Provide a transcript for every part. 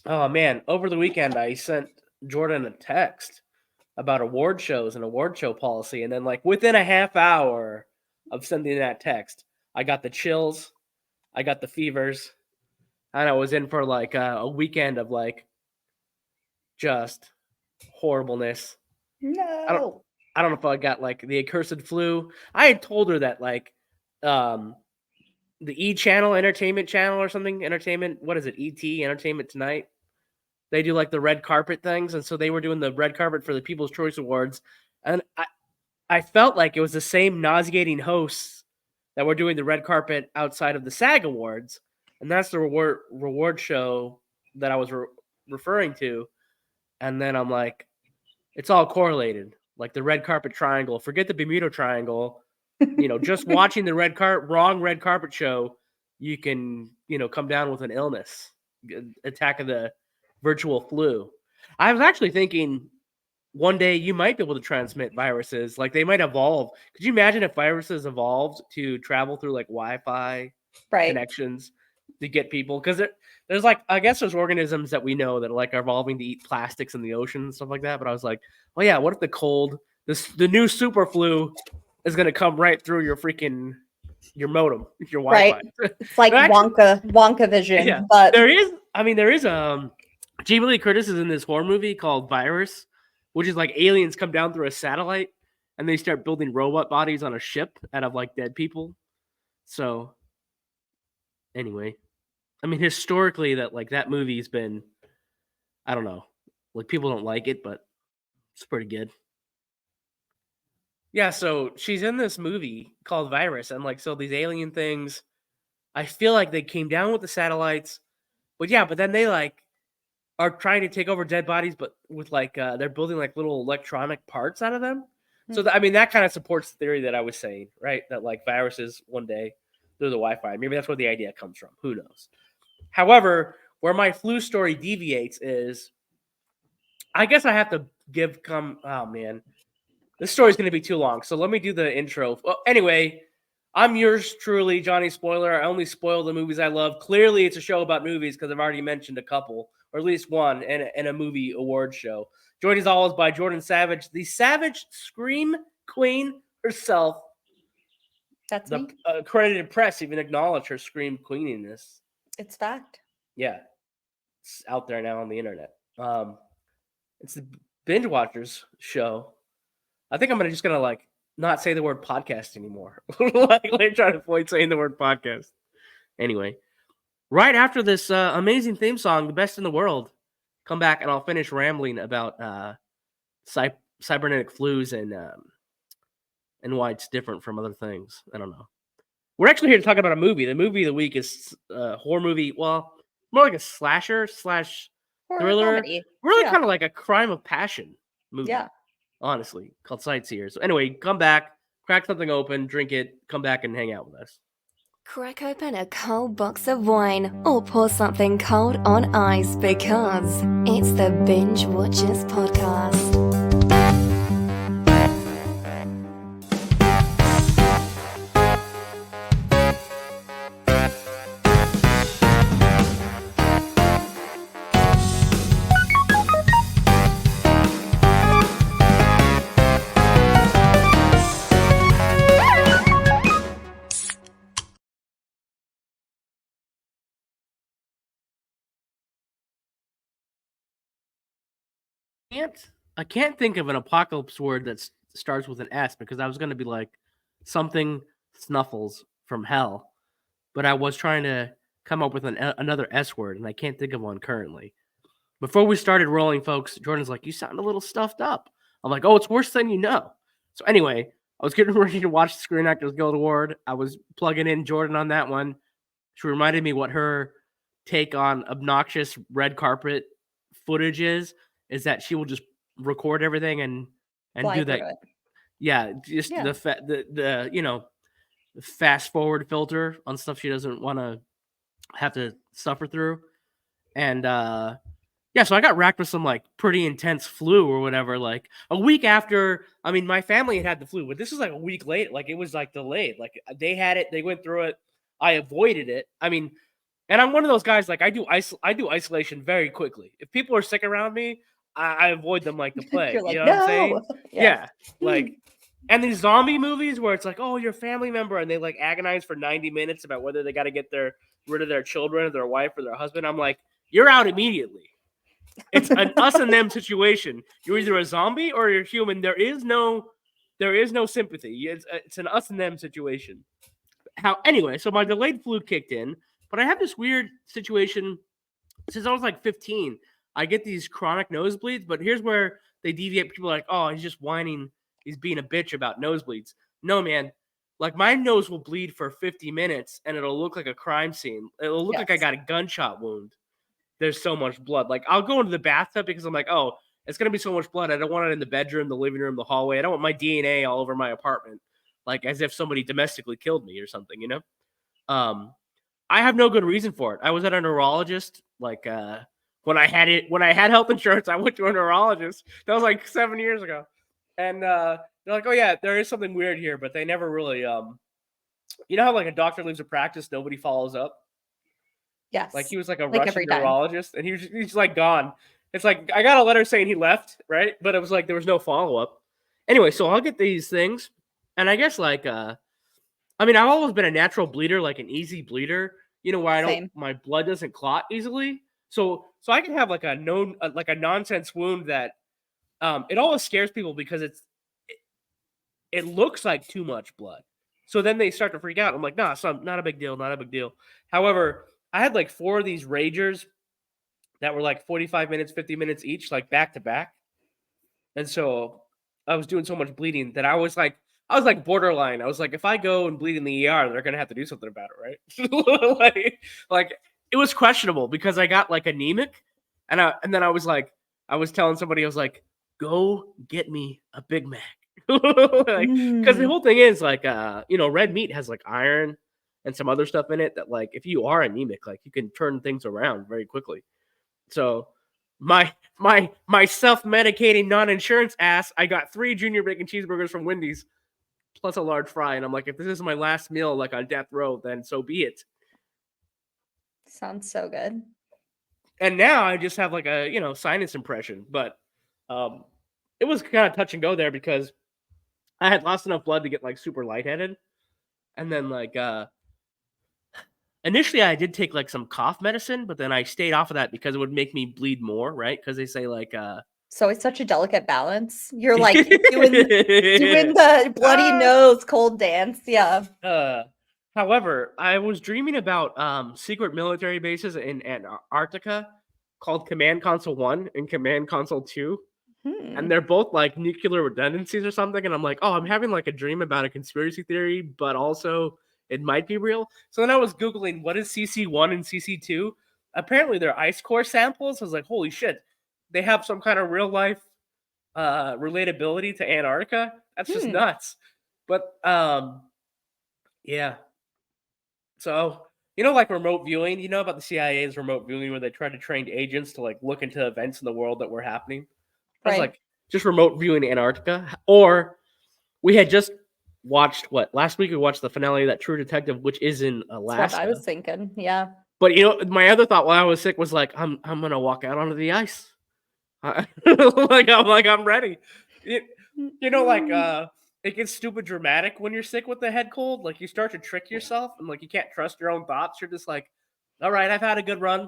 Oh man, over the weekend I sent Jordan a text about award shows and award show policy, and then like within a half hour of sending that text, I got the chills, I got the fevers, and I was in for like a weekend of like just horribleness. I don't No. I don't know if I got like the accursed flu. I had told her that like um the E channel, entertainment channel or something, entertainment, what is it? ET, Entertainment Tonight. They do like the red carpet things, and so they were doing the red carpet for the People's Choice Awards, and I felt like it was the same nauseating hosts that were doing the red carpet outside of the SAG Awards, and that's the reward show that I was referring to. And then I'm like, it's all correlated, like the red carpet triangle. Forget the Bermuda Triangle. Just watching the wrong red carpet show, you can come down with an illness, attack of the virtual flu. I was actually thinking one day you might be able to transmit viruses. Like they might evolve. Could you imagine if viruses evolved to travel through like Wi-Fi Right. connections to get people? Because there's like, I guess there's organisms that we know that are like evolving to eat plastics in the ocean and stuff like that. But I was like, well, yeah, what if the new super flu is going to come right through your modem, your Wi-Fi? Right. It's like Actually, Wonka vision, yeah, but there is Jamie Lee Curtis is in this horror movie called Virus, which is like aliens come down through a satellite and they start building robot bodies on a ship out of like dead people. So anyway, I mean historically that movie's been, I don't know, like people don't like it, but it's pretty good. Yeah, so she's in this movie called Virus, and like so these alien things, I feel like they came down with the satellites, but then they like are trying to take over dead bodies, but with like they're building like little electronic parts out of them. So I mean that kind of supports the theory that I was saying, right? That like viruses one day through the Wi-Fi. Maybe that's where the idea comes from. Who knows? However, where my flu story deviates is, I guess I have to oh man, this story's going to be too long. So let me do the intro. Well, anyway, I'm yours truly, Johnny Spoiler. I only spoil the movies I love. Clearly, it's a show about movies because I've already mentioned a couple, or at least one, in a movie award show. Joined as always by Jordan Savage, the Savage Scream Queen herself. that's The me. accredited press even acknowledged her Scream Queeniness. It's fact. Yeah, it's out there now on the internet. It's the Binge-Watchers show. I think I'm just gonna like not say the word podcast anymore. like try to avoid saying the word podcast. Anyway, right after this amazing theme song, the best in the world, come back and I'll finish rambling about cybernetic flus and why it's different from other things. I don't know. We're actually here to talk about a movie. The movie of the week is a horror movie. Well, more like a slasher / Horror thriller. comedy. Really Yeah. kind of like a crime of passion movie. Yeah. Honestly, called Sightseers. So anyway, come back, crack something open, drink it, come back and hang out with us. Crack open a cold box of wine or pour something cold on ice because it's the Binge-Watchers Podcast. I can't think of an apocalypse word that starts with an S because I was going to be like something snuffles from hell, but I was trying to come up with another S word and I can't think of one currently. Before we started rolling, folks, Jordan's like, "You sound a little stuffed up." I'm like, "Oh, it's worse than you know." So anyway, I was getting ready to watch the Screen Actors Guild Award. I was plugging in Jordan on that one. She reminded me what her take on obnoxious red carpet footage is that she will just record everything and Fly do through that. it. Yeah, just Yeah. the fast forward filter on stuff she doesn't want to have to suffer through. And yeah, so I got racked with some like pretty intense flu or whatever. Like a week after, I mean, my family had the flu, but this was like a week late. Like it was like delayed. Like they had it, they went through it. I avoided it. I mean, And I'm one of those guys, like I do isolation very quickly. If people are sick around me, I avoid them like the plague. You're like, you know what I'm saying? no. Yeah. Like, and these zombie movies where it's like, oh, your family member, and they like agonize for 90 minutes about whether they got to get rid of their children or their wife or their husband. I'm like, you're out immediately. It's an us and them situation. You're either a zombie or you're human. There is no sympathy. It's an us and them situation. Anyway, so my delayed flu kicked in, but I have this weird situation since I was like 15. I get these chronic nosebleeds, but here's where they deviate. People are like, oh, he's just whining. He's being a bitch about nosebleeds. No, man. Like my nose will bleed for 50 minutes and it'll look like a crime scene. It'll look like I got a gunshot wound. There's so much blood. Like I'll go into the bathtub because I'm like, oh, it's going to be so much blood. I don't want it in the bedroom, the living room, the hallway. I don't want my DNA all over my apartment. Like as if somebody domestically killed me or something, you know? I have no good reason for it. I was at a neurologist, like when I had health insurance, I went to a neurologist. That was like 7 years ago. And they're like, oh yeah, there is something weird here, but they never really you know how like a doctor leaves a practice, nobody follows up? Yes. Like he was like a Like Russian every time. neurologist and he's like gone. It's like I got a letter saying he left, right? But it was like there was no follow-up. Anyway, so I'll get these things. And I guess like I mean, I've always been a natural bleeder, like an easy bleeder, you know, where my blood doesn't clot easily. So I can have like a nonsense wound that it always scares people because it looks like too much blood. So then they start to freak out. I'm like, nah, son, not a big deal, not a big deal. However, I had like 4 of these ragers that were like 45 minutes, 50 minutes each, like back to back. And so I was doing so much bleeding that I was like borderline. I was like, if I go and bleed in the ER, they're gonna have to do something about it, right? like it was questionable because I got like anemic, and then I was telling somebody, I was like, go get me a Big Mac, because the whole thing is like, you know, red meat has like iron and some other stuff in it that like if you are anemic, like you can turn things around very quickly. So my self-medicating non-insurance ass, I got 3 junior bacon cheeseburgers from Wendy's plus a large fry, and I'm like, if this is my last meal like on death row, then so be it. Sounds so good. And now I just have like a, you know, sinus impression, but it was kind of touch and go there because I had lost enough blood to get like super lightheaded, and then like initially I did take like some cough medicine, but then I stayed off of that because it would make me bleed more, right? Because they say like so it's such a delicate balance. You're like doing the bloody nose cold dance. Yeah. However, I was dreaming about secret military bases in Antarctica called Command Console 1 and Command Console 2. And they're both like nuclear redundancies or something. And I'm like, oh, I'm having like a dream about a conspiracy theory, but also it might be real. So then I was Googling what is CC1 and CC2. Apparently they're ice core samples. I was like, holy shit. They have some kind of real life relatability to Antarctica. That's just nuts. But yeah. So, you know, like remote viewing, you know about the CIA's remote viewing where they try to train agents to like look into events in the world that were happening. I was like, just remote viewing Antarctica. Or we had just watched last week we watched the finale of that True Detective, which is in Alaska. That's what I was thinking. Yeah. But you know, my other thought while I was sick was like, I'm gonna walk out onto the ice. I'm ready. You know, like it gets stupid dramatic when you're sick with the head cold. Like you start to trick yourself and like you can't trust your own thoughts. You're just like, all right, I've had a good run.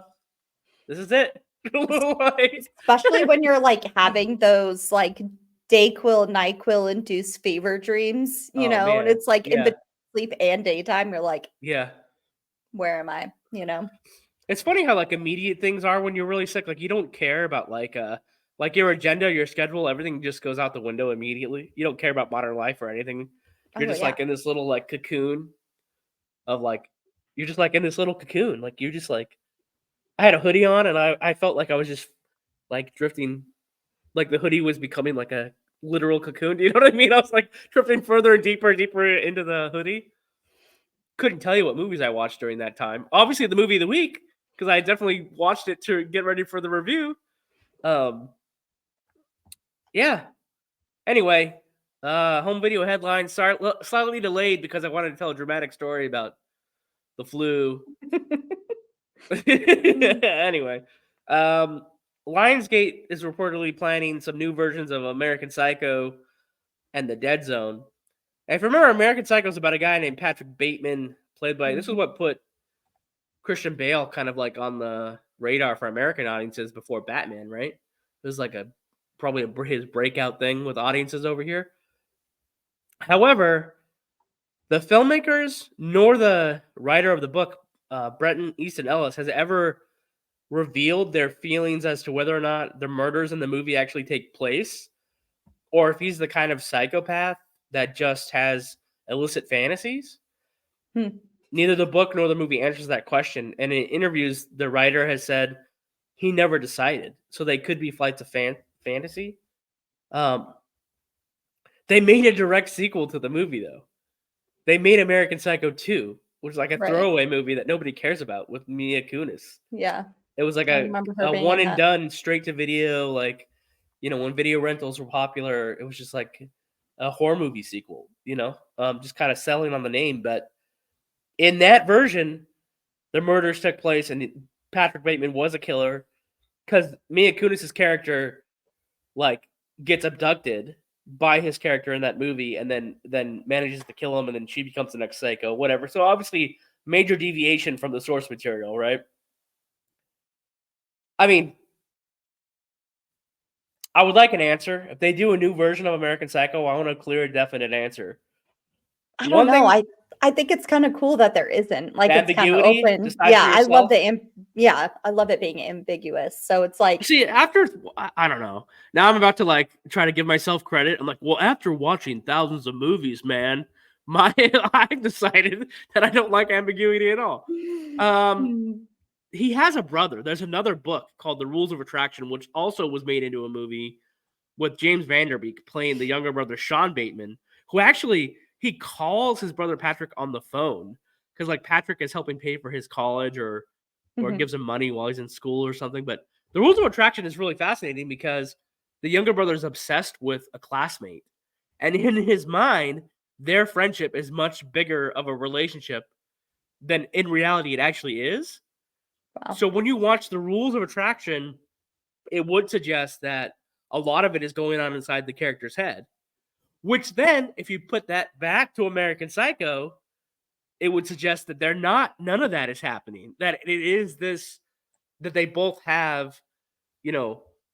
This is it. Especially when you're like having those like Dayquil, NyQuil induced fever dreams, you know, man. and it's like in between sleep and daytime, you're like, yeah, where am I? You know, it's funny how like immediate things are when you're really sick. Like you don't care about like your agenda, your schedule, everything just goes out the window immediately. You don't care about modern life or anything. You're just like in this little like cocoon of like, you're just like in this little cocoon. Like you're just like, I had a hoodie on and I felt like I was just like drifting, like the hoodie was becoming like a literal cocoon. Do you know what I mean? I was like drifting further and deeper into the hoodie. Couldn't tell you what movies I watched during that time. Obviously the movie of the week, because I definitely watched it to get ready for the review. Yeah. Anyway, home video headline, slightly delayed because I wanted to tell a dramatic story about the flu. Anyway, Lionsgate is reportedly planning some new versions of American Psycho and The Dead Zone. And if you remember, American Psycho is about a guy named Patrick Bateman, played by, this is what put Christian Bale kind of like on the radar for American audiences before Batman, right? It was like probably his breakout thing with audiences over here. However, the filmmakers nor the writer of the book, Brenton Easton Ellis, has ever revealed their feelings as to whether or not the murders in the movie actually take place, or if he's the kind of psychopath that just has illicit fantasies. Neither the book nor the movie answers that question. And in interviews, the writer has said he never decided. So they could be flights of fantasy. They made a direct sequel to the movie, though. They made American Psycho 2, which is like a throwaway movie that nobody cares about with Mila Kunis. Yeah. It was like a one and done, straight to video, like, when video rentals were popular, it was just like a horror movie sequel, just kind of selling on the name. But in that version, the murders took place and Patrick Bateman was a killer because Mila Kunis' character, like, gets abducted by his character in that movie and then manages to kill him, and then she becomes the next psycho, whatever. So obviously major deviation from the source material, right? I mean, I would like an answer. If they do a new version of American Psycho, I want a clear, definite answer. I don't know. I think it's kind of cool that there isn't, like, it's kind of open. Yeah, I love I love it being ambiguous. So it's like, see, after, I don't know. Now I'm about to like try to give myself credit. I'm like, well, after watching thousands of movies, man, I decided that I don't like ambiguity at all. He has a brother. There's another book called The Rules of Attraction, which also was made into a movie with James Van Der Beek playing the younger brother, Sean Bateman, who actually, he calls his brother Patrick on the phone because, like, Patrick is helping pay for his college or gives him money while he's in school or something. But The Rules of Attraction is really fascinating because the younger brother is obsessed with a classmate. And in his mind, their friendship is much bigger of a relationship than in reality it actually is. Wow. So when you watch The Rules of Attraction, it would suggest that a lot of it is going on inside the character's head. Which then, if you put that back to American Psycho, it would suggest that none of that is happening. That it is this, that they both have,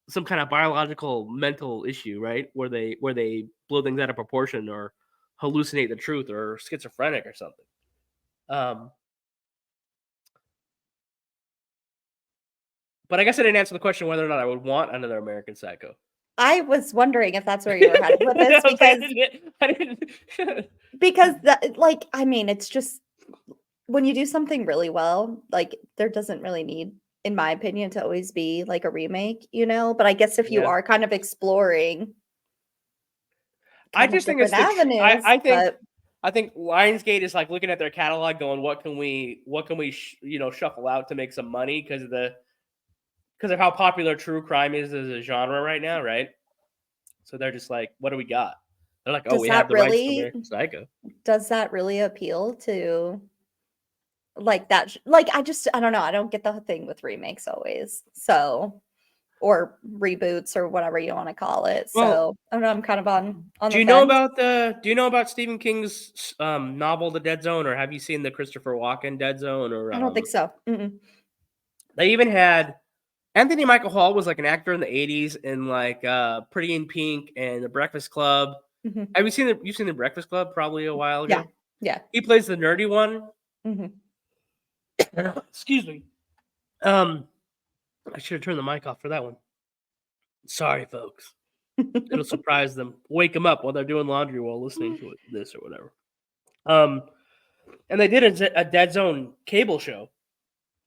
some kind of biological mental issue, right? Where they blow things out of proportion or hallucinate the truth or schizophrenic or something. But I guess I didn't answer the question whether or not I would want another American Psycho. I was wondering if that's where you were headed with this because that, like, I mean, it's just when you do something really well, like, there doesn't really need, in my opinion, to always be like a remake, But I guess if you are kind of exploring, I just think it's avenues, I think Lionsgate is like looking at their catalog, going, "What can we shuffle out to make some money?" Because of how popular true crime is as a genre right now, right? So they're just like, what do we got? They're like, we have the rights to American Psycho. Does that really appeal to, like, that? Like, I don't know. I don't get the thing with remakes always. So, or reboots or whatever you want to call it. So I don't know. I'm kind of on the fence. Do you know about Stephen King's novel, The Dead Zone, or have you seen the Christopher Walken Dead Zone? Or I don't think so. They even had Anthony Michael Hall was like an actor in the 80s in like Pretty in Pink and The Breakfast Club. Have you seen the Breakfast Club probably a while ago? Yeah. He plays the nerdy one. Excuse me. I should have turned the mic off for that one. Sorry, folks. It'll surprise them. Wake them up while they're doing laundry while listening to this or whatever. And they did a Dead Zone cable show.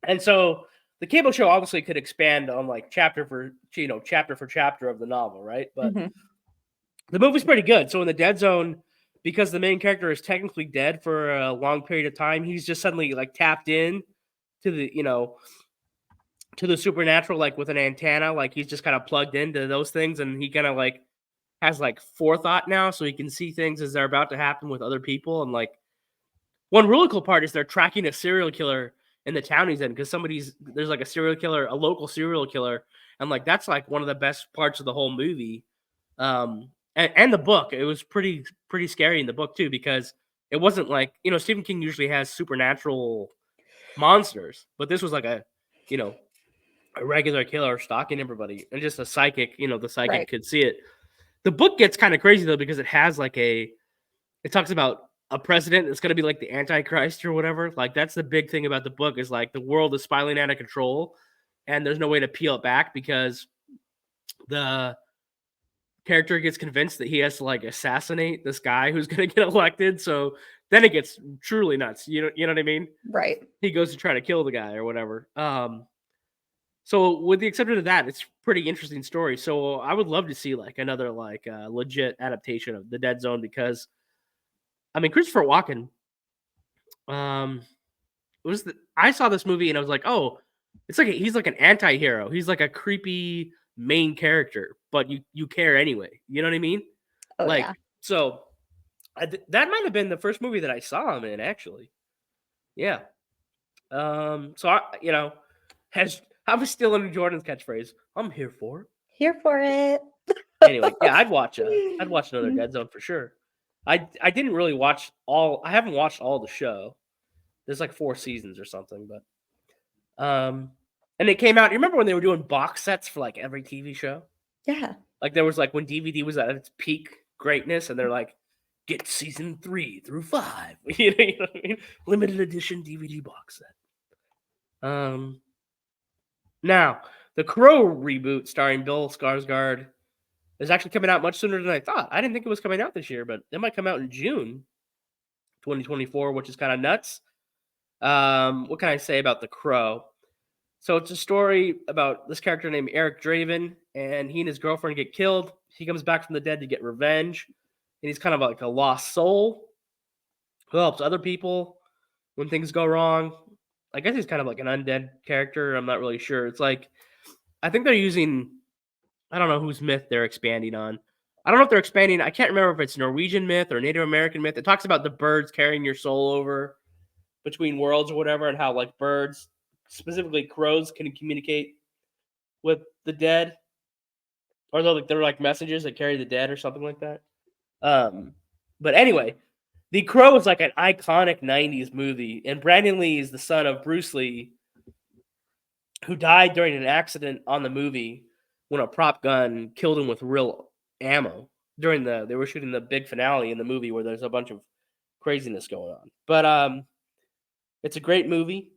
And so the cable show obviously could expand on like chapter for chapter of the novel, right? But the movie's pretty good. So in the Dead Zone, because the main character is technically dead for a long period of time, he's just suddenly like tapped in to the, to the supernatural, like with an antenna, like he's just kind of plugged into those things, and he kind of like has like forethought now, so he can see things as they're about to happen with other people. And like one really cool part is they're tracking a serial killer in the town he's in, because there's like a local serial killer, and like that's like one of the best parts of the whole movie. And the book, it was pretty scary in the book too, because it wasn't like, Stephen King usually has supernatural monsters, but this was like a regular killer stalking everybody, and just a psychic, the psychic Right. could see it. The book gets kind of crazy though, because it has like it talks about a president that's going to be like the Antichrist or whatever. Like that's the big thing about the book, is like the world is spiraling out of control and there's no way to peel it back, because the character gets convinced that he has to like assassinate this guy who's going to get elected. So then it gets truly nuts. You know what I mean? Right. He goes to try to kill the guy or whatever. So with the exception of that, it's pretty interesting story. So I would love to see like another like legit adaptation of The Dead Zone, because I mean, Christopher Walken, I saw this movie and I was like, oh, it's like he's like an anti-hero. He's like a creepy main character, but you care anyway. You know what I mean? Oh, like, yeah. so that might have been the first movie that I saw him in, actually. Yeah. So I was still in Jordan's catchphrase. I'm here for it. Here for it. Anyway, yeah, I'd watch another Dead Zone for sure. I didn't really watch all. I haven't watched all the show. There's like 4 seasons or something, but and it came out. You remember when they were doing box sets for like every TV show? Yeah. Like there was like when DVD was at its peak greatness, and they're like, get season 3 through 5. You know what I mean? Limited edition DVD box set. Now the Crow reboot starring Bill Skarsgård is actually coming out much sooner than I thought. I didn't think it was coming out this year, but it might come out in June 2024, which is kind of nuts. What can I say about The Crow? So it's a story about this character named Eric Draven, and he and his girlfriend get killed. He comes back from the dead to get revenge, and he's kind of like a lost soul who helps other people when things go wrong. I guess he's kind of like an undead character. I'm not really sure. It's like, I think they're using, I don't know whose myth they're expanding on. I don't know if they're expanding. I can't remember if it's Norwegian myth or Native American myth. It talks about the birds carrying your soul over between worlds or whatever, and how like birds, specifically crows, can communicate with the dead, or they're like messages that carry the dead or something like that. But anyway, The Crow is like an iconic 90s movie, and Brandon Lee is the son of Bruce Lee, who died during an accident on the movie when a prop gun killed him with real ammo during they were shooting the big finale in the movie where there's a bunch of craziness going on. But it's a great movie.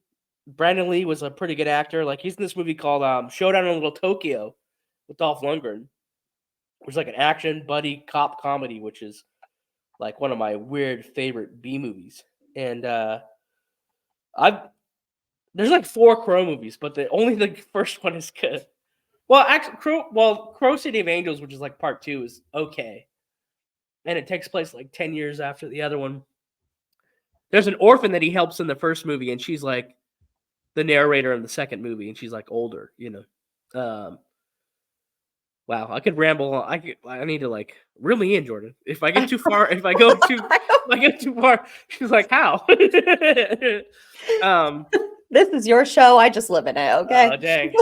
Brandon Lee was a pretty good actor. Like, he's in this movie called Showdown in Little Tokyo with Dolph Lundgren, which is like an action buddy cop comedy, which is like one of my weird favorite B movies. And there's like 4 Crow movies, but only the first one is good. Well, actually, Crow City of Angels, which is like part 2, is okay, and it takes place like 10 years after the other one. There's an orphan that he helps in the first movie, and she's like the narrator in the second movie, and she's like older, Wow, I could ramble. I need to like reel me in, Jordan. If I get too far, if I get too far, she's like, how? This is your show. I just live in it. Okay. Oh, dang.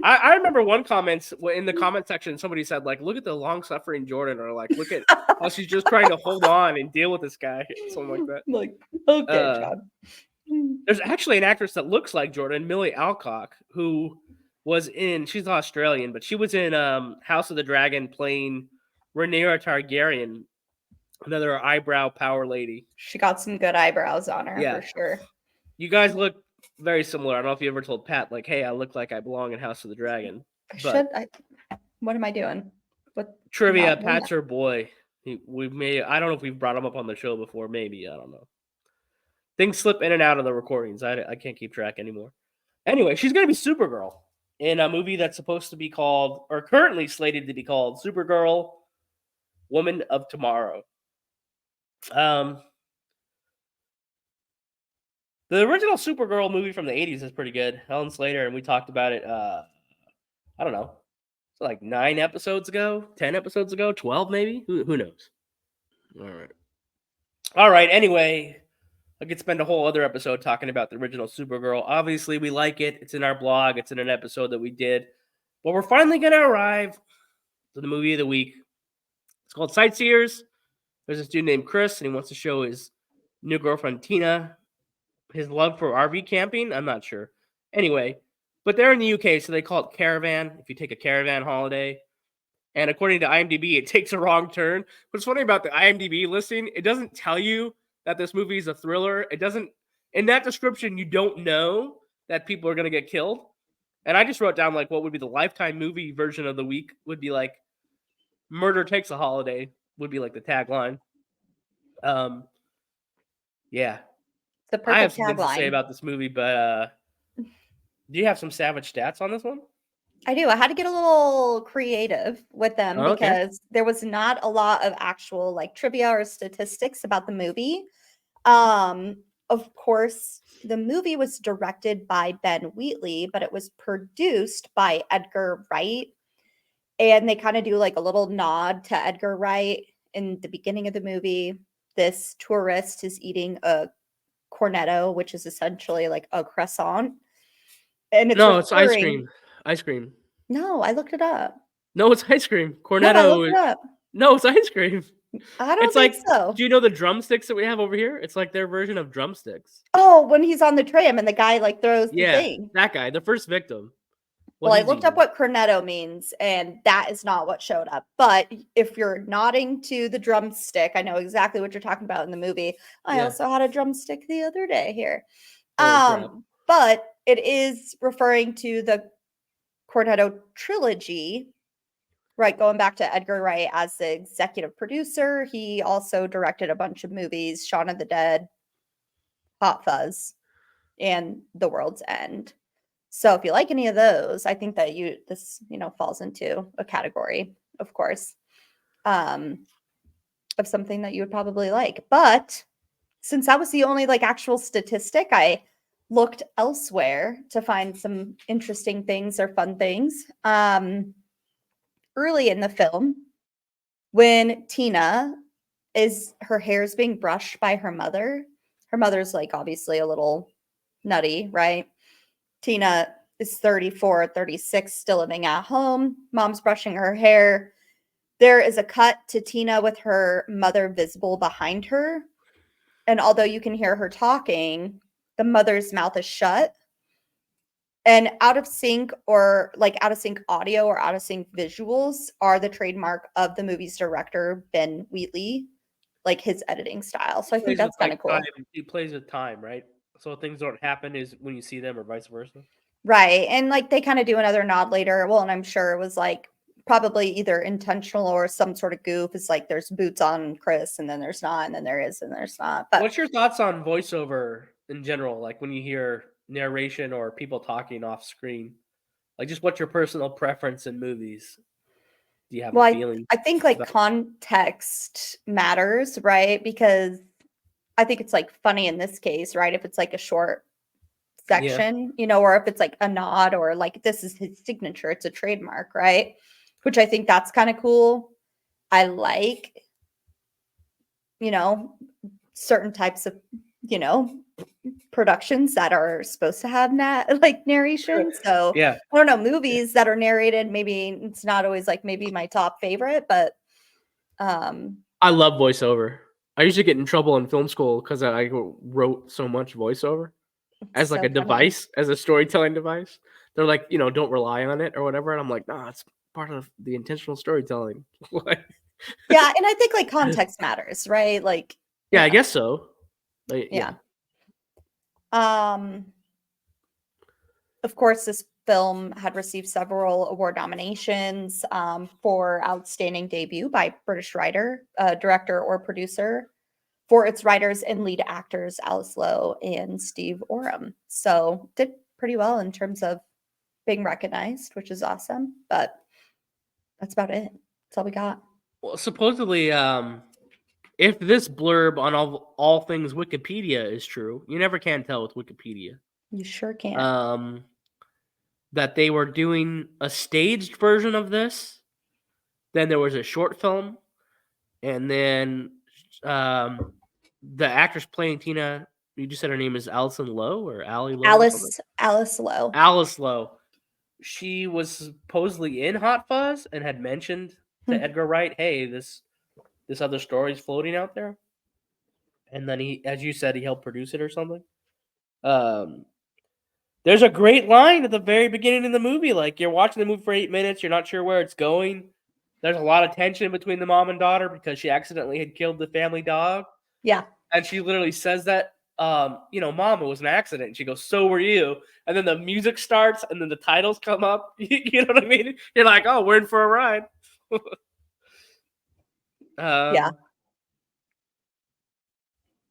I remember one comment in the comment section. Somebody said, like, look at the long-suffering Jordan, or like, look at how she's just trying to hold on and deal with this guy, something like that. Like, okay, John. There's actually an actress that looks like Jordan, Millie Alcock, who she's Australian, but she was in House of the Dragon playing Rhaenyra Targaryen, another eyebrow power lady. She got some good eyebrows on her, for sure. You guys look very similar. I don't know if you ever told Pat, like, hey, I look like I belong in House of the Dragon. What am I doing? What trivia? Pat's her boy. I don't know if we've brought him up on the show before. Maybe, I don't know. Things slip in and out of the recordings. I can't keep track anymore. Anyway, she's gonna be Supergirl in a movie that's supposed to be called, or currently slated to be called, Supergirl, Woman of Tomorrow. The original Supergirl movie from the 80s is pretty good. Helen Slater, and we talked about it, I don't know, like 9 episodes ago, 10 episodes ago, 12 maybe? Who knows? All right. Anyway, I could spend a whole other episode talking about the original Supergirl. Obviously, we like it. It's in our blog. It's in an episode that we did. But we're finally going to arrive to the movie of the week. It's called Sightseers. There's this dude named Chris, and he wants to show his new girlfriend, Tina, his love for RV camping. I'm not sure. Anyway, but they're in the UK, so they call it caravan, if you take a caravan holiday. And according to IMDb, it takes a wrong turn. What's funny about the IMDb listing, it doesn't tell you that this movie is a thriller. It doesn't, in that description, you don't know that people are going to get killed. And I just wrote down, like, what would be the Lifetime movie version of the week would be like, Murder Takes a Holiday would be like the tagline. Yeah. The I have perfect some things to say tagline. about this movie, but do you have some savage stats on this one? I do. I had to get a little creative with them Oh, okay. because there was not a lot of actual like trivia or statistics about the movie. Of course, the movie was directed by Ben Wheatley, but it was produced by Edgar Wright. And they kind of do like a little nod to Edgar Wright in the beginning of the movie. This tourist is eating a cornetto, which is essentially like a croissant. And it's No, it's ice referring. cream. Ice cream. No, I looked it up. No, it's ice cream. No, I looked Cornetto. it up. No, it's ice cream. I don't It's think like, so. do you know the drumsticks that we have over here? It's like their version of drumsticks. Oh, when he's on the tram and the guy like throws the Yeah, thing. that guy, the first victim. Well, I looked up what cornetto means, and that is not what showed up. But if you're nodding to the drumstick, I know exactly what you're talking about in the movie. I Yeah. also had a drumstick the other day here. Holy crap. But it is referring to the Cornetto trilogy, right? Going back to Edgar Wright as the executive producer. He also directed a bunch of movies, Shaun of the Dead, Hot Fuzz, and The World's End. So if you like any of those, I think that this falls into a category, of course, of something that you would probably like. But since that was the only like actual statistic, I looked elsewhere to find some interesting things or fun things. Early in the film, when Tina her hair is being brushed by her mother's like obviously a little nutty, right? Tina is 34, 36, still living at home. Mom's brushing her hair. There is a cut to Tina with her mother visible behind her. And although you can hear her talking, the mother's mouth is shut. And out of sync audio or out of sync visuals are the trademark of the movie's director, Ben Wheatley, like his editing style. So I think that's kind of cool. He plays with time, right? So things don't happen is when you see them or vice versa. Right. And like they kind of do another nod later. Well, and I'm sure it was like probably either intentional or some sort of goof. It's like there's boots on Chris and then there's not, and then there is and there's not. But what's your thoughts on voiceover in general? Like when you hear narration or people talking off screen, like just what's your personal preference in movies? Do you have a feeling? I think like context matters, right? Because I think it's like funny in this case, right? If it's like a short section, or if it's like a nod or like this is his signature, it's a trademark, right? Which I think that's kind of cool. I like, certain types of, productions that are supposed to have narration. So yeah, I don't know, movies that are narrated, maybe it's not always like maybe my top favorite, but I love voiceover. I used to get in trouble in film school because I wrote so much voiceover as like a device, as a storytelling device. They're like, don't rely on it or whatever. And I'm like, nah, it's part of the intentional storytelling. Yeah, and I think like context matters, right? Like, yeah, I guess so. Yeah. Of course, this film had received several award nominations for outstanding debut by British writer, director, or producer for its writers and lead actors Alice Lowe and Steve Oram. So did pretty well in terms of being recognized, which is awesome. But that's about it. That's all we got. Well, supposedly, if this blurb on all things Wikipedia is true, you never can tell with Wikipedia. You sure can. That they were doing a staged version of this. Then there was a short film, and then the actress playing Tina, You just said her name is Allison Lowe or Allie Lowe or something? Alice Lowe. Alice Lowe. She was supposedly in Hot Fuzz and had mentioned to Edgar Wright, hey, this other story is floating out there. And then he, as you said, he helped produce it or something. There's a great line at the very beginning of the movie. Like, you're watching the movie for 8 minutes, you're not sure where it's going. There's a lot of tension between the mom and daughter because she accidentally had killed the family dog. Yeah. And she literally says that, Mom, it was an accident. And she goes, so were you. And then the music starts and then the titles come up. You know what I mean? You're like, oh, we're in for a ride. Yeah.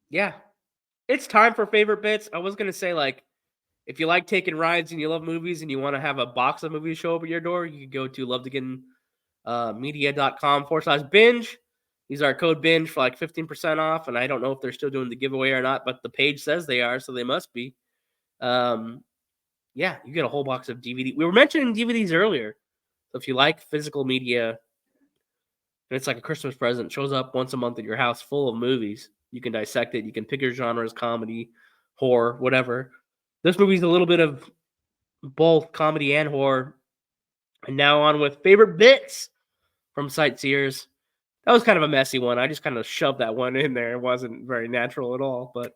Yeah. It's time for favorite bits. I was going to say, like, if you like taking rides and you love movies and you want to have a box of movies show up at your door, you can go to lovedegainmedia.com/binge. Use our code BINGE for like 15% off. And I don't know if they're still doing the giveaway or not, but the page says they are, so they must be. Yeah, you get a whole box of DVD. We were mentioning DVDs earlier. So if you like physical media, and it's like a Christmas present, shows up once a month at your house full of movies. You can dissect it. You can pick your genres, comedy, horror, whatever. This movie's a little bit of both comedy and horror. And now on with favorite bits from Sightseers. That was kind of a messy one. I just kind of shoved that one in there. It wasn't very natural at all. But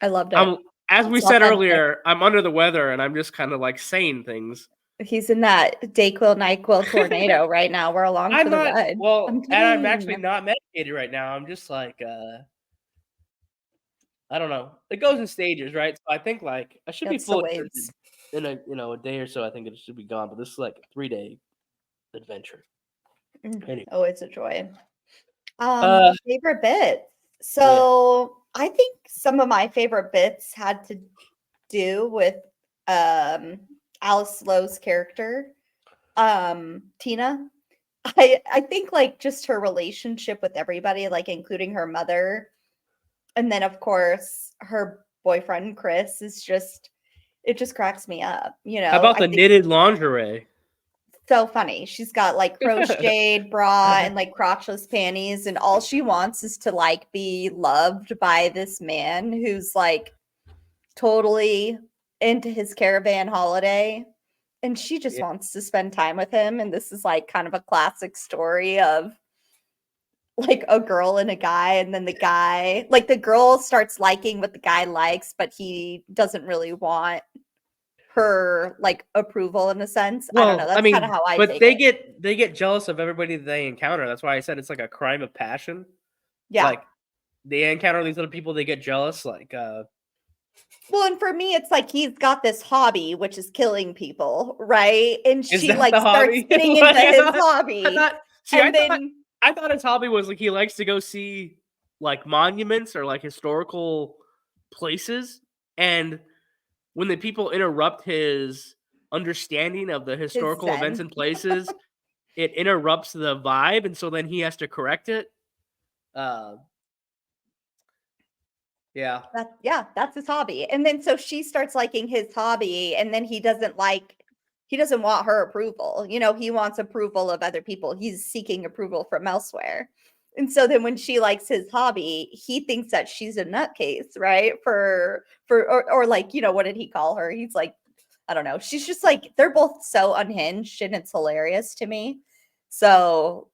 I loved it. As we said earlier, I'm under the weather and I'm just kind of like saying things. He's in that Dayquil, NyQuil tornado right now. We're along for the ride. Well, and I'm actually not medicated right now. I'm just like, I don't know. It goes in stages, right? So I think like I should be fully in a day or so. I think it should be gone. But this is like a 3-day adventure. Anyway. Oh, it's a joy. Favorite bits. So I think some of my favorite bits had to do with Alice Lowe's character, Tina. I think like just her relationship with everybody, like including her mother. And then, of course, her boyfriend, Chris, it just cracks me up. How about the knitted lingerie? So funny. She's got like crocheted bra and like crotchless panties. And all she wants is to like be loved by this man who's like totally into his caravan holiday. And she just wants to spend time with him. And this is like kind of a classic story of like a girl and a guy, and then the guy, like the girl starts liking what the guy likes, but he doesn't really want her like approval in a sense. Well, I don't know. That's kind of how I take it. They get jealous of everybody that they encounter. That's why I said it's like a crime of passion. Yeah. Like they encounter these other people, they get jealous. Like well, and for me, it's like he's got this hobby, which is killing people, right? And she like starts getting into his hobby. I thought his hobby was like he likes to go see like monuments or like historical places, and when the people interrupt his understanding of the historical events and places, it interrupts the vibe, and so then he has to correct it. That's his hobby. And then so she starts liking his hobby, and then he doesn't want her approval. He wants approval of other people. He's seeking approval from elsewhere. And so then when she likes his hobby, he thinks that she's a nutcase, right? Or like, what did he call her? He's like, I don't know. She's just like, they're both so unhinged, and it's hilarious to me. So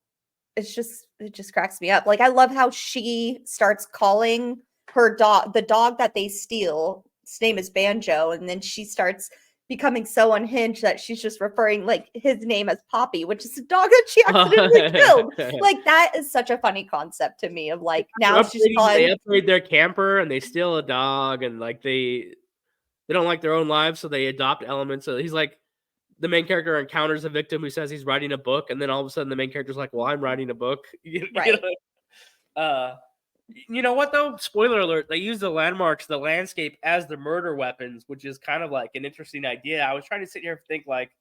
it just cracks me up. Like, I love how she starts calling her dog, the dog that they steal, his name is Banjo. And then she starts becoming so unhinged that she's just referring like his name as Poppy, which is a dog that she accidentally killed. Like that is such a funny concept to me of like now they upgrade their camper and they steal a dog and like they don't like their own lives, so they adopt elements. So he's like the main character encounters a victim who says he's writing a book, and then all of a sudden the main character's like, well, I'm writing a book. Right. You know what though? Spoiler alert, they use the landmarks, the landscape as the murder weapons, which is kind of like an interesting idea. I was trying to sit here and think like,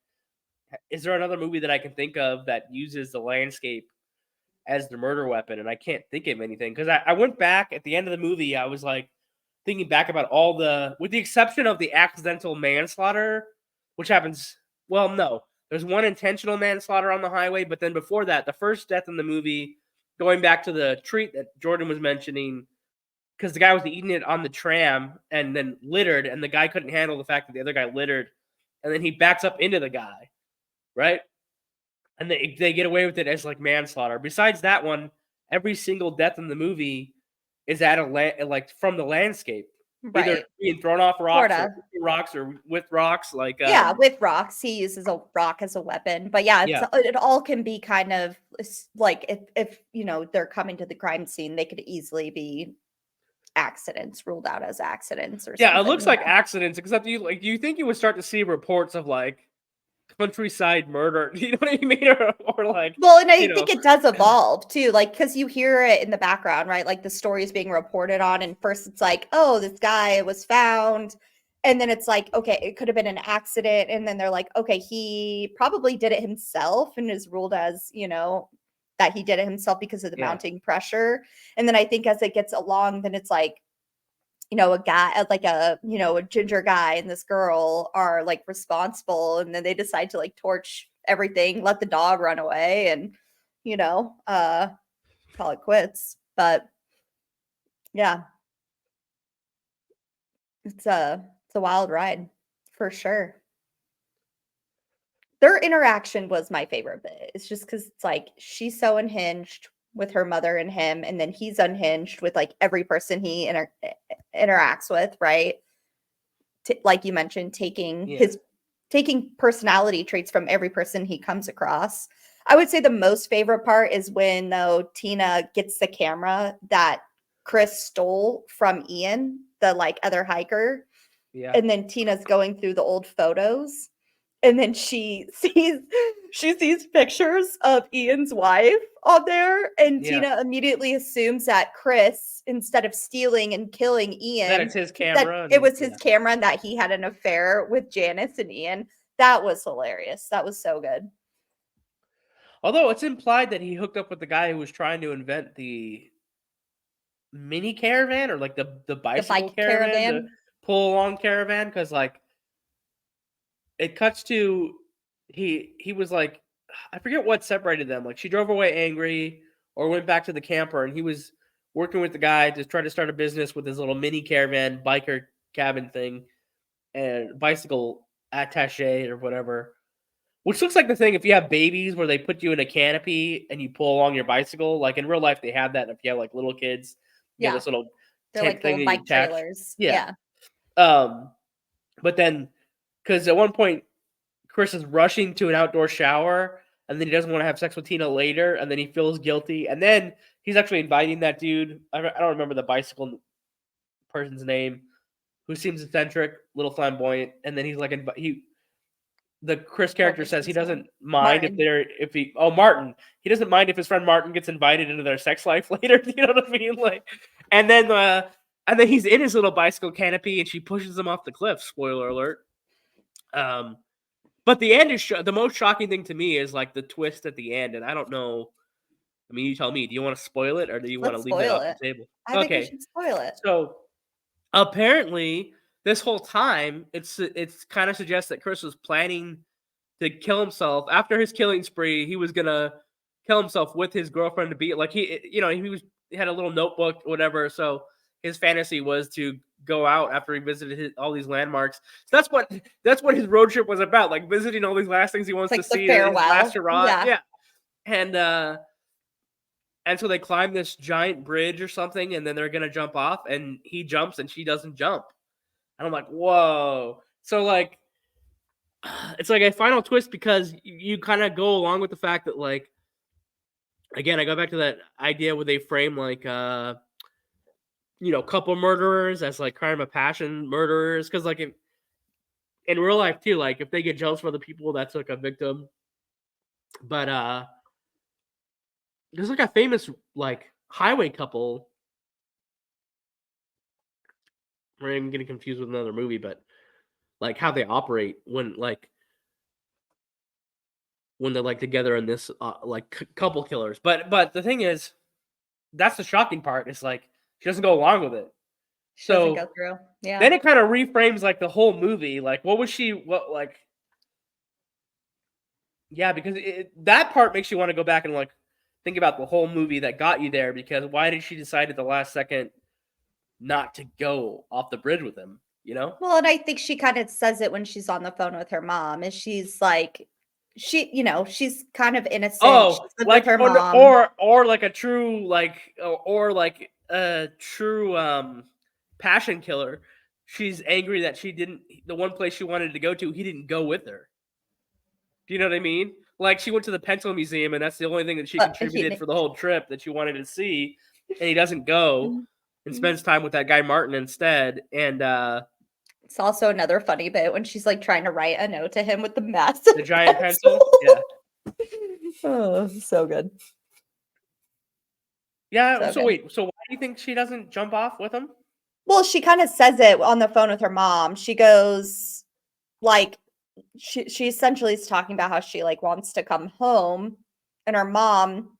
is there another movie that I can think of that uses the landscape as the murder weapon? And I can't think of anything because I went back at the end of the movie. I was like thinking back about with the exception of the accidental manslaughter, which happens. Well, no, there's one intentional manslaughter on the highway. But then before that, the first death in the movie, going back to the treat that Jordan was mentioning, because the guy was eating it on the tram and then littered, and the guy couldn't handle the fact that the other guy littered, and then he backs up into the guy, right? And they get away with it as like manslaughter. Besides that one, every single death in the movie is at like from the landscape, either Right. being thrown off Sorta. rocks or with rocks. Like Yeah, with rocks. He uses a rock as a weapon. But yeah, Yeah. it all can be kind of like if you know they're coming to the crime scene, they could easily be accidents, ruled out as accidents or yeah, something. it looks like accidents. Except you think you would start to see reports of like countryside murder. You know what I mean? Or like, well, and I you think know. it does evolve too, like because you hear it in the background, right? Like the story is being reported on, and first it's like, oh, this guy was found, and then it's like, okay, it could have been an accident, and then they're like, okay, he probably did it himself, and is ruled as, you know, that he did it himself because of the Yeah. mounting pressure. And then I think as it gets along, then it's like, you know, a guy, like a, you know, a ginger guy and this girl are like responsible, and then they decide to like torch everything, let the dog run away, and, you know, call it quits. But yeah, it's a wild ride for sure. Their interaction was my favorite bit. It's just because it's like she's so unhinged with her mother and him, and then he's unhinged with like every person he interacts with, right? Like you mentioned, taking personality traits from every person he comes across. I would say the most favorite part is when though Tina gets the camera that Chris stole from Ian, the like other hiker, Yeah. and then Tina's going through the old photos, and then she sees pictures of Ian's wife on there, and Yeah. Tina immediately assumes that Chris, instead of stealing and killing Ian, That it's his camera. that it was his camera, and that he had an affair with Janice and Ian. That was hilarious. That was so good. Although it's implied that he hooked up with the guy who was trying to invent the mini caravan, or like the bicycle bike caravan, the caravan. pull along caravan, because like it cuts to he was like, I forget what separated them. Like she drove away angry or went back to the camper, and he was working with the guy to try to start a business with his little mini caravan biker cabin thing and bicycle attaché or whatever. Which looks like the thing if you have babies where they put you in a canopy and you pull along your bicycle. Like in real life, they have that. If you have like little kids, you have Yeah, this little they're tent like thing little that you bike attach. trailers. Yeah. Yeah. But then, because at one point, Chris is rushing to an outdoor shower, and then he doesn't want to have sex with Tina later, and then he feels guilty, and then he's actually inviting that dude. I don't remember the bicycle person's name, who seems eccentric, little flamboyant, and then he's like, the Chris character says he doesn't mind Martin. He doesn't mind if his friend Martin gets invited into their sex life later. You know what I mean? Like, and then he's in his little bicycle canopy, and she pushes him off the cliff. Spoiler alert. But the end is the most shocking thing to me is like the twist at the end, and I don't know. I mean, you tell me. Do you want to spoil it, or do you want to leave it off the table? I think we should spoil it. So apparently, this whole time, it's kind of suggests that Chris was planning to kill himself after his killing spree. He was gonna kill himself with his girlfriend to be like he had a little notebook, or whatever. So his fantasy was to go out after he visited all these landmarks. So that's what his road trip was about, like visiting all these last things he wants to see. Farewell. His last hurrah. Yeah. And so they climb this giant bridge or something, and then they're gonna jump off, and he jumps and she doesn't jump. And I'm like, whoa. So like, it's like a final twist because you kind of go along with the fact that, like, again, I go back to that idea where they frame like couple murderers as like crime of passion murderers, because like in real life too, like if they get jealous for the people, that's like a victim. But there's like a famous like highway couple. I'm getting confused with another movie, but like how they operate when they're like together in this couple killers. But the thing is, that's the shocking part. It's like she doesn't go along with it. She doesn't go through. Yeah. Then it kind of reframes like the whole movie. Like, yeah, because that part makes you want to go back and like think about the whole movie that got you there. Because why did she decide at the last second not to go off the bridge with him, you know? Well, and I think she kind of says it when she's on the phone with her mom, is she's like, she's kind of innocent. Oh, she's lived like with her mom. or like a true like a true passion killer. She's angry that the one place she wanted to go to, he didn't go with her. Do you know what I mean? Like she went to the Pencil Museum, and that's the only thing that she contributed for the whole trip that she wanted to see, and he doesn't go and spends time with that guy Martin instead. And it's also another funny bit when she's like trying to write a note to him with the the giant pencil. Yeah. Oh, so good. Yeah. So So wait. So why do you think she doesn't jump off with him? Well, she kind of says it on the phone with her mom. She goes, like, she essentially is talking about how she like wants to come home, and her mom,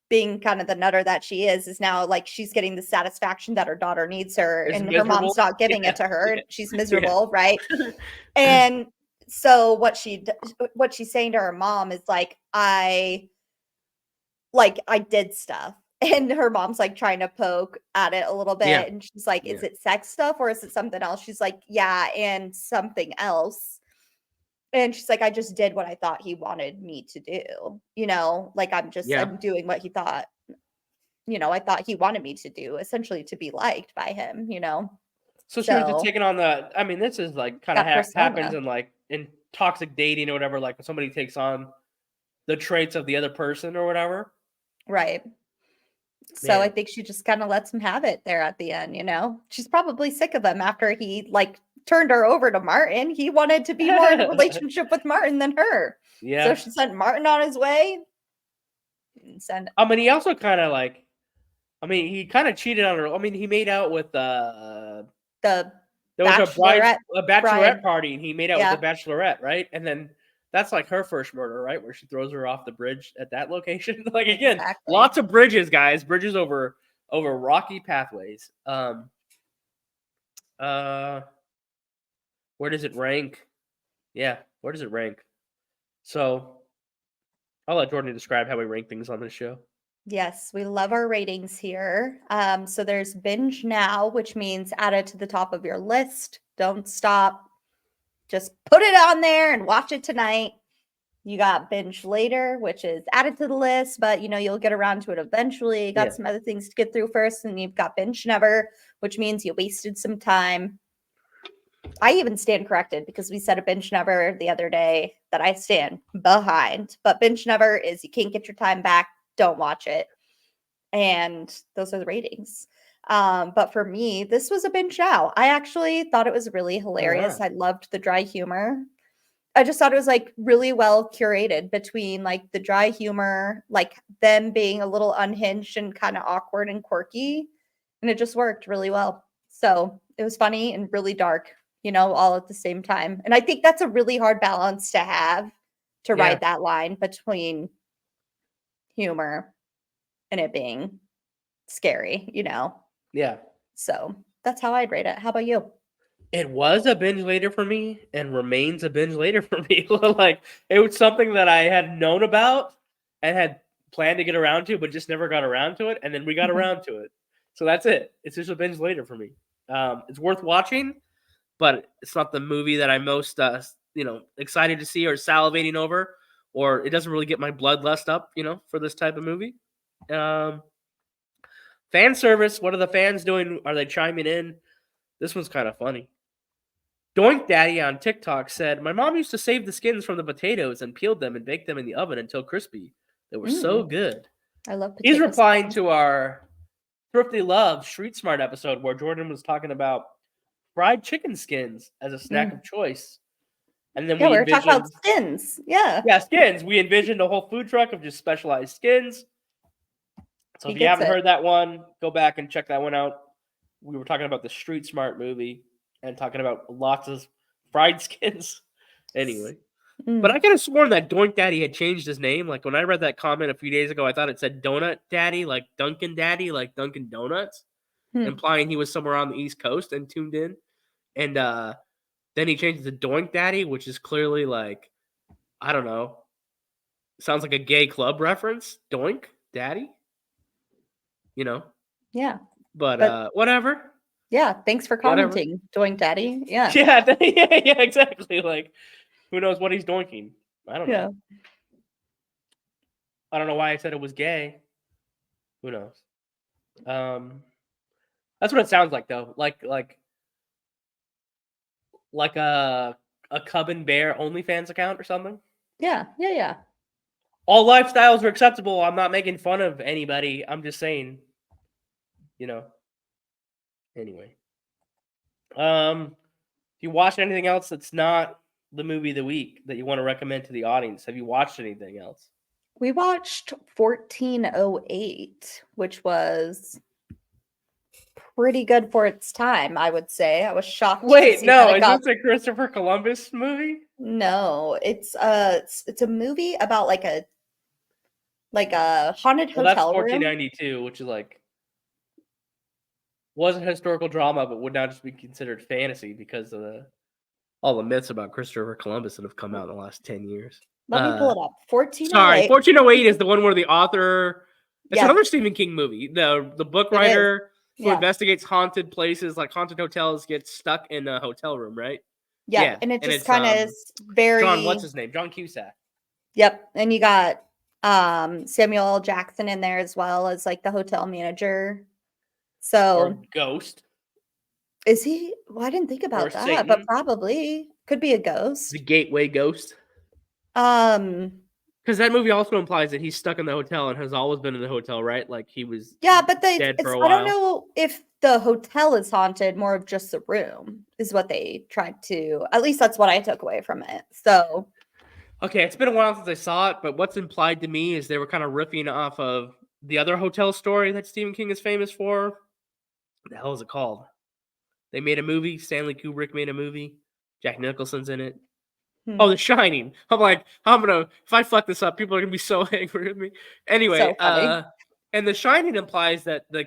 being kind of the nutter that she is now like she's getting the satisfaction that her daughter needs her, and her mom's not giving it to her. She's miserable, right? And so what she's saying to her mom is like, I did stuff. And her mom's like trying to poke at it a little bit. And she's like, is it sex stuff or is it something else? She's like, yeah, and something else. And she's like, I just did what I thought he wanted me to do. Like I'm doing what he thought, I thought he wanted me to do, essentially to be liked by him, So she was just taking on this is like kind of happens in toxic dating or whatever, like when somebody takes on the traits of the other person or whatever. Right. So I think she just kind of lets him have it there at the end, She's probably sick of him after he like turned her over to Martin. He wanted to be more in a relationship with Martin than her. Yeah. So she sent Martin on his way. He also kind of like, he kind of cheated on her. He made out with there was a bachelorette party, and he made out with the bachelorette, right? And then that's like her first murder, right? Where she throws her off the bridge at that location. Like again, lots of bridges, guys. Bridges over rocky pathways. Where does it rank? Yeah, where does it rank? So I'll let Jordan describe how we rank things on this show. Yes, we love our ratings here. So there's binge now, which means add it to the top of your list. Don't stop. Just put it on there and watch it tonight. You got binge later, which is added to the list, but you'll get around to it eventually. You got some other things to get through first, and you've got binge never, which means you wasted some time. I even stand corrected because we said a binge never the other day that I stand behind. But binge never is you can't get your time back. Don't watch it. And those are the ratings. But for me, this was a binge now. I actually thought it was really hilarious. I loved the dry humor. I just thought it was like really well curated between like the dry humor, like them being a little unhinged and kind of awkward and quirky. And it just worked really well. So it was funny and really dark, all at the same time. And I think that's a really hard balance to have, to ride that line between humor and it being scary, Yeah. So that's how I'd rate it. How about you? It was a binge later for me and remains a binge later for me. Like it was something that I had known about and had planned to get around to, but just never got around to it. And then we got around to it. So that's it. It's just a binge later for me. It's worth watching, but it's not the movie that I'm most, excited to see or salivating over, or it doesn't really get my bloodlust up, for this type of movie. Fan service. What are the fans doing? Are they chiming in? This one's kind of funny. Doink Daddy on TikTok said, my mom used to save the skins from the potatoes and peeled them and baked them in the oven until crispy. They were so good. I love potatoes. He's replying to our Thrifty Love Street Smart episode where Jordan was talking about fried chicken skins as a snack of choice. And then we were talking about skins. Yeah, skins. We envisioned a whole food truck of just specialized skins. So if you haven't heard that one, go back and check that one out. We were talking about the Street Smart movie and talking about lots of fried skins. Anyway. But I could have sworn that Doink Daddy had changed his name. Like when I read that comment a few days ago, I thought it said Donut Daddy, like Dunkin' Daddy, like Dunkin' Donuts, implying he was somewhere on the East Coast and tuned in. And then he changed it to Doink Daddy, which is clearly like, I don't know, sounds like a gay club reference. Doink Daddy, Yeah. But whatever. Yeah, thanks for Whatever. commenting, Doink Daddy. Yeah. Yeah, yeah, exactly. Like, who knows what he's doinking? I don't know. I don't know why I said it was gay. Who knows? That's what it sounds like though. Like a Cub and Bear OnlyFans account or something. Yeah. All lifestyles are acceptable. I'm not making fun of anybody. I'm just saying, Anyway. If you watched anything else that's not the movie of the week that you want to recommend to the audience, have you watched anything else? We watched 1408, which was pretty good for its time, I would say. I was shocked. Wait, no, is this a Christopher Columbus movie? No, it's a movie about like a haunted Well, that's hotel room. 1492, which is was a historical drama, but would now just be considered fantasy because of all the myths about Christopher Columbus that have come out in the last 10 years. Let me pull it up. 1408. Sorry, 1408 is the one where the author. It's Yeah. another Stephen King movie. The book It is. writer who Yeah. investigates haunted places, like haunted hotels, gets stuck in a hotel room, right? Yeah, and it and just it's, kind of very John, what's his name? John Cusack. Yep, and you got Samuel L. Jackson in there as well as like the hotel manager. So Or Ghost. is he? Well, I didn't think about Or that, but Satan. probably could be a ghost. The Gateway Ghost. Because that movie also implies that he's stuck in the hotel and has always been in the hotel, right? Like he was Yeah, but dead for a I don't while. know if the hotel is haunted, more of just the room is what they tried to. At least that's what I took away from it. So Okay, it's been a while since I saw it, but what's implied to me is they were kind of riffing off of the other hotel story that Stephen King is famous for. What the hell is it called? They made a movie. Stanley Kubrick made a movie. Jack Nicholson's in it. Oh, The Shining. I'm like, if I fuck this up, people are gonna be so angry with me. Anyway, So funny. and The Shining implies that the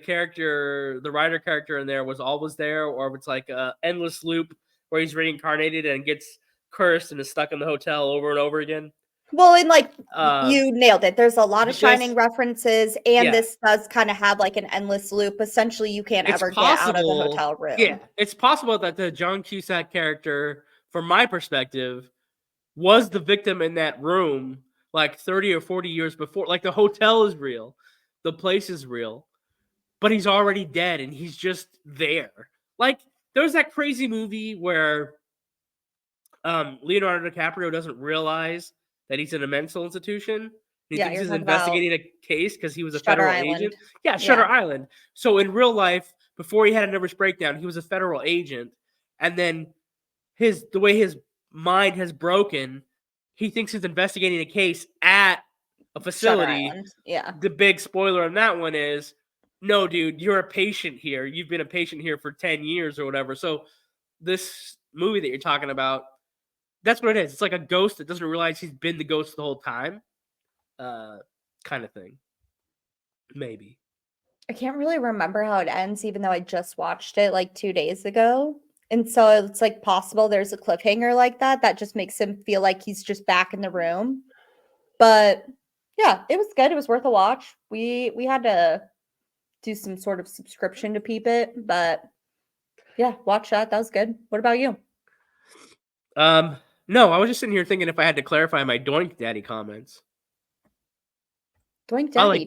writer character in there was always there, or it's like a endless loop where he's reincarnated and gets cursed and is stuck in the hotel over and over again. Well, and like Uh, you nailed it. There's a lot of but Shining this- references, and yeah. this does kind of have like an endless loop. Essentially, you can't It's ever get out of the possible- hotel room. Yeah, it's possible that the John Cusack character, from my perspective, was the victim in that room like 30 or 40 years before. Like the hotel is real, the place is real, but he's already dead and he's just there. Like there's that crazy movie where Leonardo DiCaprio doesn't realize that he's in a mental institution. He Yeah, thinks you're he's talking about investigating a case because he was a Shutter federal Island. agent. Yeah, Shutter Yeah. Island. So in real life, before he had a nervous breakdown, he was a federal agent, and then the way his mind has broken, he thinks he's investigating a case at a Shutter facility. Island. Yeah. The big spoiler on that one is, no, dude, you're a patient here. You've been a patient here for 10 years or whatever. So this movie that you're talking about, that's what it is. It's like a ghost that doesn't realize he's been the ghost the whole time. Kind of thing. Maybe. I can't really remember how it ends, even though I just watched it like 2 days ago. And so it's like possible there's a cliffhanger like that just makes him feel like he's just back in the room. But yeah, it was good. It was worth a watch. We had to do some sort of subscription to Peep It, but yeah, watch that. That was good. What about you? No, I was just sitting here thinking if I had to clarify my Doink Daddy comments. Doink I Daddy,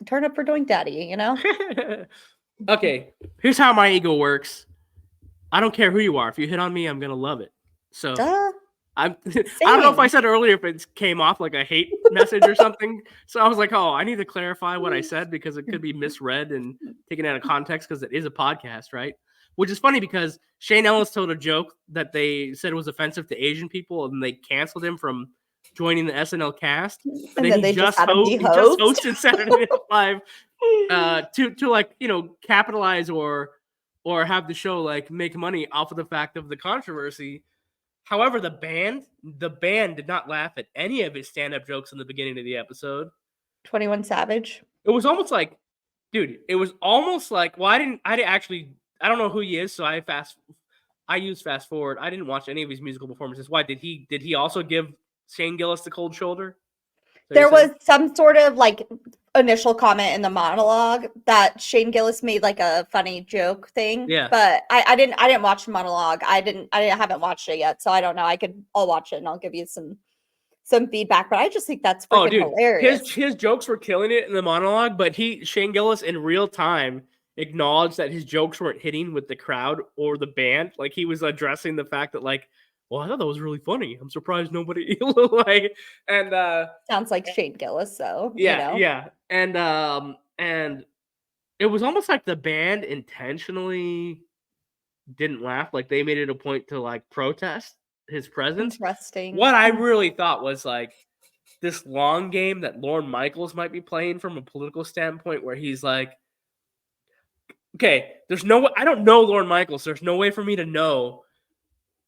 turn up for Doink Daddy, you know? Okay, here's how my ego works. I don't care who you are. If you hit on me, I'm gonna love it. So Duh. I don't know if I Same. said earlier if it came off like a hate message or something. So I was like, oh, I need to clarify what I said because it could be misread and taken out of context because it is a podcast, right? Which is funny because Shane Ellis told a joke that they said was offensive to Asian people and they canceled him from joining the SNL cast. And then they just had him he be just host. hosted Saturday Night Live to like, capitalize or have the show like make money off of the fact of the controversy. However, the band did not laugh at any of his stand-up jokes in the beginning of the episode. 21 Savage. It was almost like, dude, well, I don't know who he is, so I use fast forward. I didn't watch any of his musical performances. Why did he also give Shane Gillis the cold shoulder? There was some sort of like initial comment in the monologue that Shane Gillis made like a funny joke thing. Yeah. But I didn't watch the monologue. I haven't watched it yet, so I don't know. I'll watch it and I'll give you some feedback. But I just think that's freaking hilarious. His jokes were killing it in the monologue, but Shane Gillis in real time acknowledged that his jokes weren't hitting with the crowd or the band. Like he was addressing the fact that like, well, I thought that was really funny. I'm surprised nobody like and sounds like Shane Gillis, so yeah, you know. yeah. And it was almost like the band intentionally didn't laugh. Like they made it a point to like protest his presence. Interesting. What I really thought was like this long game that Lorne Michaels might be playing from a political standpoint where he's like, okay, I don't know Lorne Michaels. There's no way for me to know,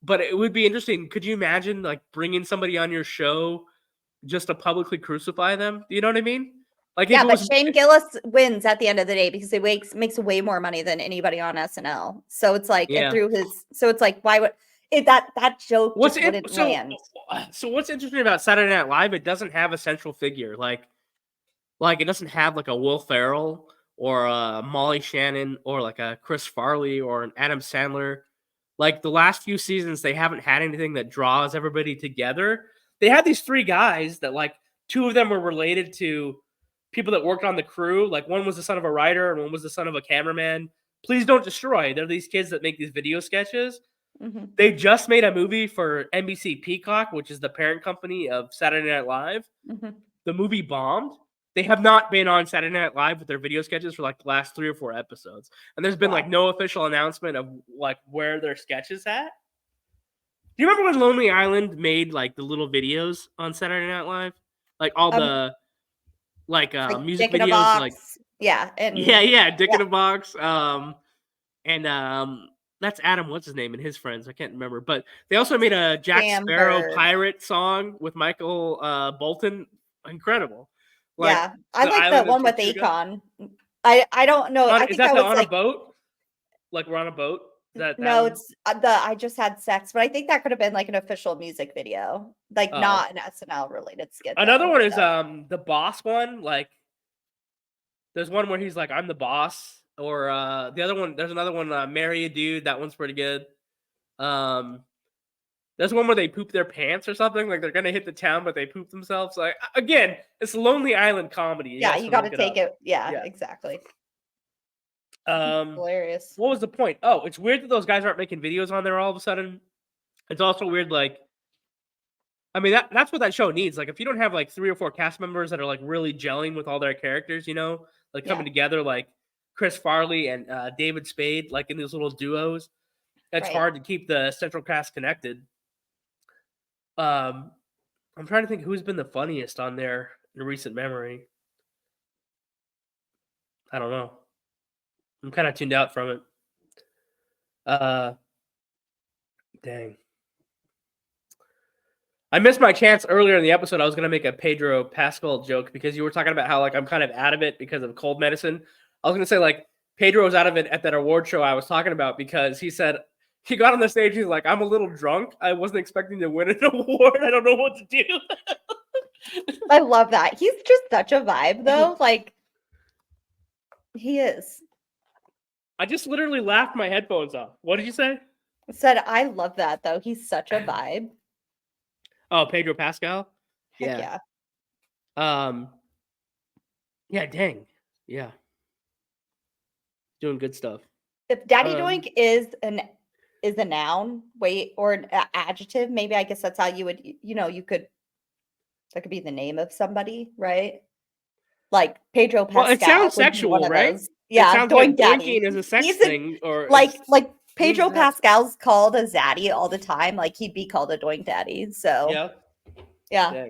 but it would be interesting. Could you imagine like bringing somebody on your show just to publicly crucify them? Do you know what I mean? Like, yeah, but Shane Gillis wins at the end of the day because he makes way more money than anybody on SNL. So it's like why would that joke wouldn't land? So what's interesting about Saturday Night Live? It doesn't have a central figure. Like it doesn't have like a Will Ferrell or a Molly Shannon or like a Chris Farley or an Adam Sandler. Like the last few seasons, they haven't had anything that draws everybody together. They had these three guys that like two of them were related to people that worked on the crew. Like one was the son of a writer and one was the son of a cameraman. Please Don't Destroy. They're these kids that make these video sketches. Mm-hmm. They just made a movie for NBC Peacock, which is the parent company of Saturday Night Live. Mm-hmm. The movie bombed. They have not been on Saturday Night Live with their video sketches for like the last 3 or 4 episodes. And there's been like no official announcement of like where their sketches at. Do you remember when Lonely Island made like the little videos on Saturday Night Live? Like all the like music Dick in a videos, box. like Dick in a box. That's Adam, what's his name, and his friends. I can't remember. But they also made a Jack Sparrow pirate song with Michael Bolton. Incredible. Like, yeah, I like the one with Akon. I don't know. I think is that on a boat? Like we're on a boat? No, it's I Just Had Sex, but I think that could have been like an official music video, like not an SNL related skit. Another one is the boss one. Like, there's one where he's like, "I'm the boss," or the other one. There's another one, "Marry a Dude." That one's pretty good. There's one where they poop their pants or something. Like they're gonna hit the town, but they poop themselves. Like again, it's Lonely Island comedy. You got to take it. Yeah, exactly. Hilarious. What was the point? Oh, it's weird that those guys aren't making videos on there all of a sudden. It's also weird, like, I mean, that's what that show needs. Like, if you don't have like 3 or 4 cast members that are like really gelling with all their characters, you know, like coming together, like Chris Farley and David Spade, like in these little duos, it's hard to keep the central cast connected. I'm trying to think who's been the funniest on there in recent memory. I don't know. I'm kind of tuned out from it. Dang. I missed my chance earlier in the episode. I was going to make a Pedro Pascal joke because you were talking about how like I'm kind of out of it because of cold medicine. I was going to say like Pedro was out of it at that award show I was talking about because he said he got on the stage. He's like, I'm a little drunk. I wasn't expecting to win an award. I don't know what to do. I love that. He's just such a vibe though. Like he is. I just literally laughed my headphones off. What did you say? I said, I love that though. He's such a vibe. Oh, Pedro Pascal? Heck yeah. Yeah, dang. Yeah. Doing good stuff. If Daddy Doink is a noun, or an adjective, maybe I guess that's how you would, that could be the name of somebody, right? Like Pedro Pascal. Well, it sounds sexual, right? Yeah, Doink Daddy. Doinking is a sex thing, or like Pedro Pascal's called a zaddy all the time. Like he'd be called a Doink Daddy. So yeah.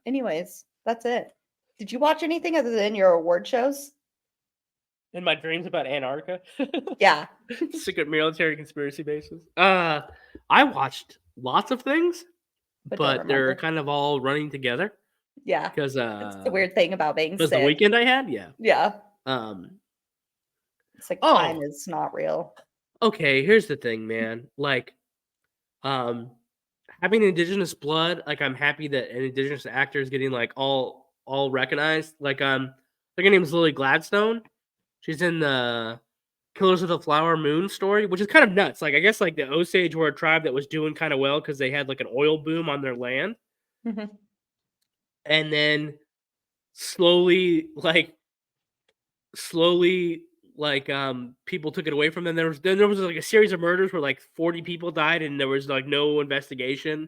Anyways, that's it. Did you watch anything other than your award shows? In my dreams about Antarctica? Yeah. Secret military conspiracy bases. I watched lots of things, but they're kind of all running together. Yeah. Because it's the weird thing about being sick. The weekend I had, yeah. Yeah. It's like time is not real. Okay, here's the thing, man. Like, having Indigenous blood, like I'm happy that an Indigenous actor is getting like all all recognize. Like I think her name's Lily Gladstone. She's in the Killers of the Flower Moon story, which is kind of nuts. Like I guess like the Osage were a tribe that was doing kind of well because they had like an oil boom on their land, and then slowly people took it away from them. There was like a series of murders where like 40 people died and there was like no investigation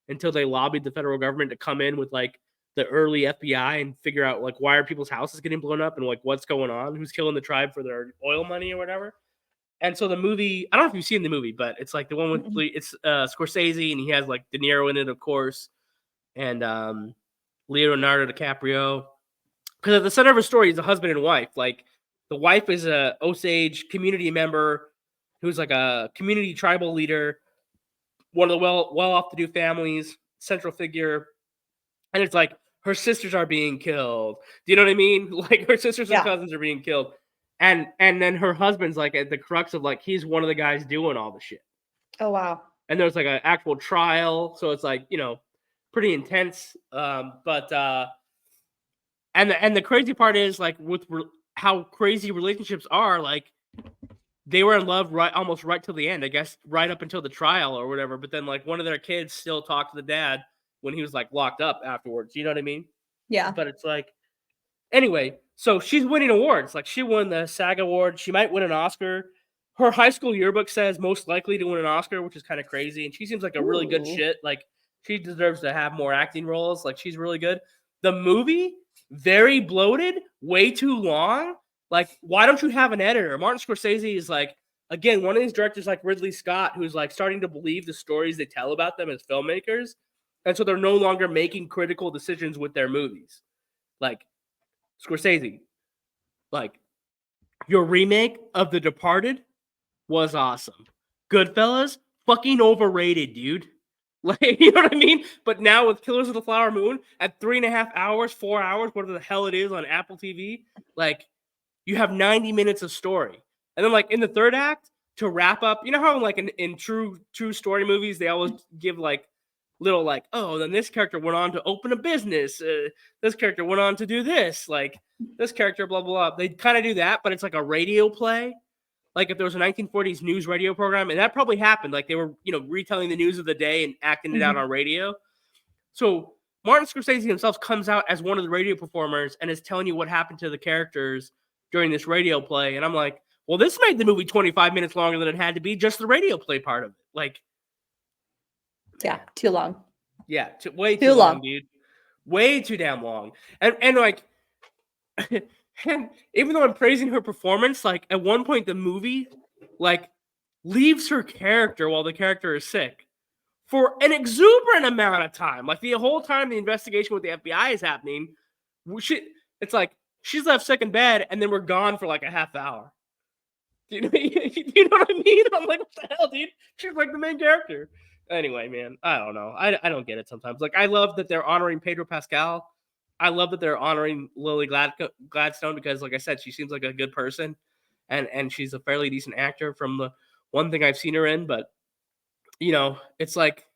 until they lobbied the federal government to come in with like the early FBI and figure out like why are people's houses getting blown up and like what's going on, who's killing the tribe for their oil money or whatever. And so the movie, I don't know if you've seen the movie, but it's like the one with it's Scorsese and he has like De Niro in it, of course, and Leonardo DiCaprio. Because at the center of a story is a husband and wife. Like the wife is a Osage community member who's like a community tribal leader, one of the well-off-to-do families, central figure. And it's like her sisters are being killed. Do you know what I mean? Like her sisters and cousins are being killed. And then her husband's like at the crux of like he's one of the guys doing all the shit. Oh wow. And there's like an actual trial. So it's like, pretty intense. And the crazy part is like with how crazy relationships are, like they were in love almost right till the end, I guess, right up until the trial or whatever. But then like one of their kids still talked to the dad when he was like locked up afterwards. You know what I mean? Yeah. But it's like, anyway, so she's winning awards. Like she won the SAG award. She might win an Oscar. Her high school yearbook says most likely to win an Oscar, which is kind of crazy. And she seems like a really good shit. Like she deserves to have more acting roles. Like she's really good. The movie, very bloated, way too long. Like, why don't you have an editor? Martin Scorsese is like, again, one of these directors like Ridley Scott, who's like starting to believe the stories they tell about them as filmmakers. And so they're no longer making critical decisions with their movies. Like, Scorsese, like, your remake of The Departed was awesome. Goodfellas, fucking overrated, dude. Like, you know what I mean? But now with Killers of the Flower Moon at 3.5 hours, 4 hours, whatever the hell it is on Apple TV, like, you have 90 minutes of story. And then, like, in the third act, to wrap up, you know how, like, in true story movies, they always give, like, little, like, oh, then this character went on to open a business. This character went on to do this. Like, this character, blah, blah, blah. They kind of do that, but it's like a radio play. Like if there was a 1940s news radio program, and that probably happened. Like they were, retelling the news of the day and acting it out on radio. So Martin Scorsese himself comes out as one of the radio performers and is telling you what happened to the characters during this radio play. And I'm like, well, this made the movie 25 minutes longer than it had to be, just the radio play part of it. Like, yeah, too long. Yeah, way too long, dude. Way too damn long. And like, and even though I'm praising her performance, like at one point the movie, like, leaves her character while the character is sick for an exuberant amount of time. Like the whole time the investigation with the FBI is happening, it's like she's left sick in bed and then we're gone for like a half hour. You know what I mean? I'm like, what the hell, dude? She's like the main character. Anyway, man, I don't know. I don't get it sometimes. Like, I love that they're honoring Pedro Pascal. I love that they're honoring Lily Gladstone because, like I said, she seems like a good person, and she's a fairly decent actor from the one thing I've seen her in. But, it's like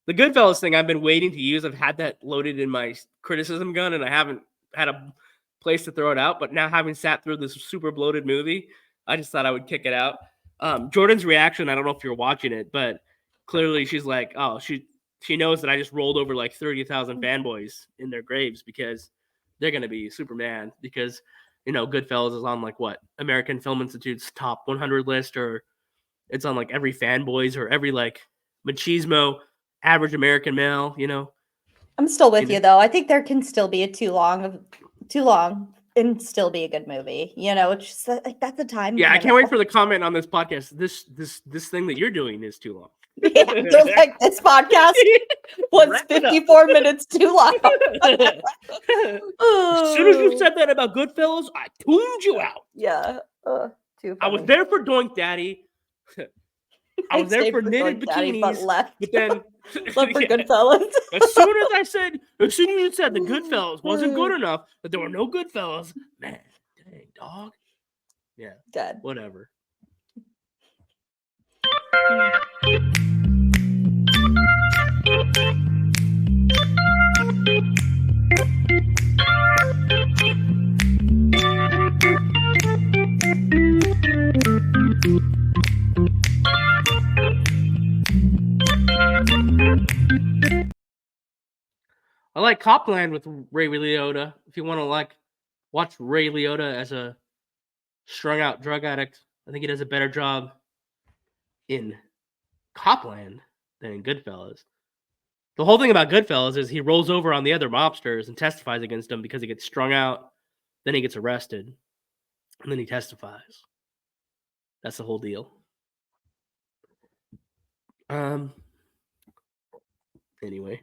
the Goodfellas thing I've been waiting to use. I've had that loaded in my criticism gun, and I haven't had a place to throw it out. But now having sat through this super bloated movie, I just thought I would kick it out. Jordan's reaction, I don't know if you're watching it, but clearly she's like, oh, she knows that I just rolled over like 30,000 fanboys in their graves because they're going to be super mad because, Goodfellas is on like what? American Film Institute's top 100 list, or it's on like every fanboys or every like machismo average American male, I'm still with you though. I think there can still be too long and still be a good movie. It's just like that's the time. Yeah, I can't wait for the comment on this podcast. This thing that you're doing is too long. Yeah, just like this podcast was 54 minutes too long. As soon as you said that about Goodfellas, I tuned you out. Yeah. Too funny. I was there for Doink Daddy. I was there for knitted bikinis, but left. But then left for Goodfellas. as soon as you said the Goodfellas wasn't good enough, that there were no Goodfellas, man, dang, dog. Yeah. Dead. Whatever. like Copland with Ray Liotta. If you want to like watch Ray Liotta as a strung out drug addict, I think he does a better job in Copland than in Goodfellas. The whole thing about Goodfellas is he rolls over on the other mobsters and testifies against them because he gets strung out, then he gets arrested, and then he testifies. That's the whole deal. Anyway. Anyway.